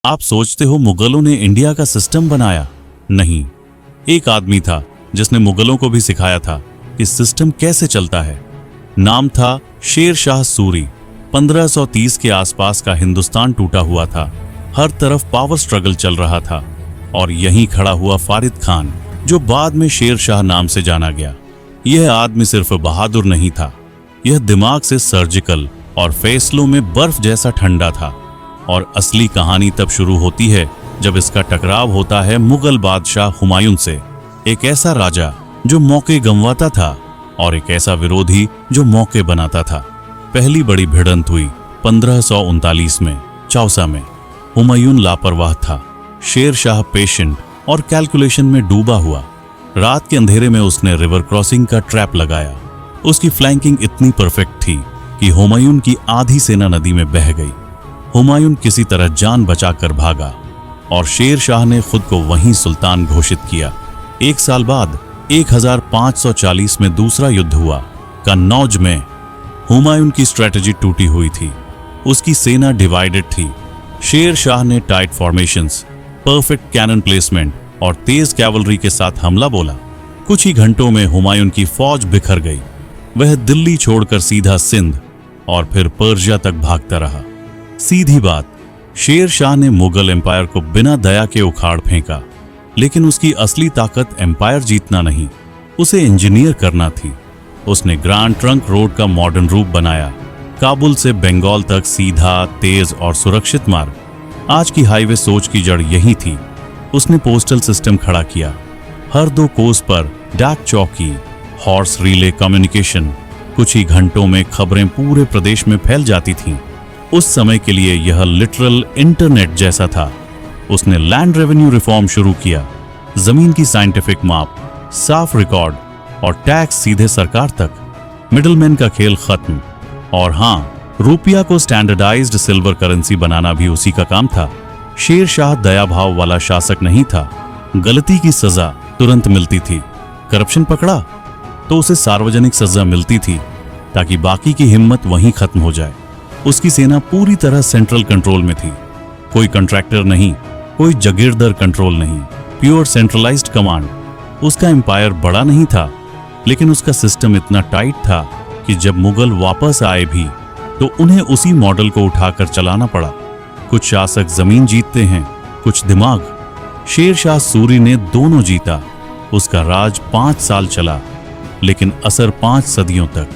आप सोचते हो मुगलों ने इंडिया का सिस्टम बनाया? नहीं, एक आदमी था जिसने मुगलों को भी सिखाया था कि सिस्टम कैसे चलता है। नाम था शेर शाह सूरी। 1530 के आसपास का हिंदुस्तान टूटा हुआ था, हर तरफ पावर स्ट्रगल चल रहा था और यहीं खड़ा हुआ फारिद खान, जो बाद में शेर शाह नाम से जाना गया। यह आदमी सिर्फ बहादुर नहीं था, यह दिमाग से सर्जिकल और फैसलों में बर्फ जैसा ठंडा था। और असली कहानी तब शुरू होती है जब इसका टकराव होता है मुगल बादशाह हुमायूं से, एक ऐसा राजा जो मौके गंवाता था और एक ऐसा विरोधी जो मौके बनाता था। पहली बड़ी भिड़ंत हुई 1539 में चौसा में। हुमायूं लापरवाह था, शेर शाह पेशेंट और कैलकुलेशन में डूबा हुआ। रात के अंधेरे में उसने रिवर क्रॉसिंग का ट्रैप लगाया। उसकी फ्लैंकिंग इतनी परफेक्ट थी कि हुमायूं की आधी सेना नदी में बह गई। हुमायूं किसी तरह जान बचाकर भागा और शेर शाह ने खुद को वहीं सुल्तान घोषित किया। एक साल बाद 1540 में दूसरा युद्ध हुआ। कन्नौज में हुमायूं की स्ट्रेटजी टूटी हुई थी, उसकी सेना डिवाइडेड थी। शेर शाह ने tight formations, perfect cannon placement और तेज कैवलरी के साथ हमला बोला। कुछ ही घंटों में हुमायूं की फौज बिखर गई। वह दिल्ली छोड़कर सीधा सिंध और फिर पर्शिया तक भागता रहा। सीधी बात, शेर शाह ने मुगल एम्पायर को बिना दया के उखाड़ फेंका, लेकिन उसकी असली ताकत एम्पायर जीतना नहीं, उसे इंजीनियर करना थी। उसने ग्रैंड ट्रंक रोड का मॉडर्न रूप बनाया, काबुल से बंगाल तक सीधा, तेज और सुरक्षित मार्ग। आज की हाईवे सोच की जड़ यही थी। उसने पोस्टल सिस्टम खड़ा किया, हर 2 कोस पर डाक चौकी, हॉर्स रिले कम्युनिकेशन। कुछ ही घंटों में खबरें पूरे प्रदेश में फैल जाती थीं। उस समय के लिए यह लिटरल इंटरनेट जैसा था। उसने लैंड रेवेन्यू रिफॉर्म शुरू किया, जमीन की साइंटिफिक माप, साफ रिकॉर्ड और टैक्स सीधे सरकार तक। मिडलमैन का खेल खत्म। और हाँ, रुपया को स्टैंडर्डाइज्ड सिल्वर करेंसी बनाना भी उसी का काम था। शेर शाह दया भाव वाला शासक नहीं था। गलती की सजा तुरंत मिलती थी। करप्शन पकड़ा तो उसे सार्वजनिक सजा मिलती थी, ताकि बाकी की हिम्मत वहीं खत्म हो जाए। उसकी सेना पूरी तरह सेंट्रल कंट्रोल में थी। कोई कॉन्ट्रैक्टर नहीं, कोई जागीरदार कंट्रोल नहीं, प्योर सेंट्रलाइज्ड कमांड। उसका एम्पायर बड़ा नहीं था, लेकिन उसका सिस्टम इतना टाइट था कि जब मुगल वापस आए भी तो उन्हें उसी मॉडल को उठाकर चलाना पड़ा। कुछ शासक जमीन जीतते हैं, कुछ दिमाग। शेर शाह सूरी ने दोनों जीता। उसका राज 5 साल चला, लेकिन असर 5 सदियों तक।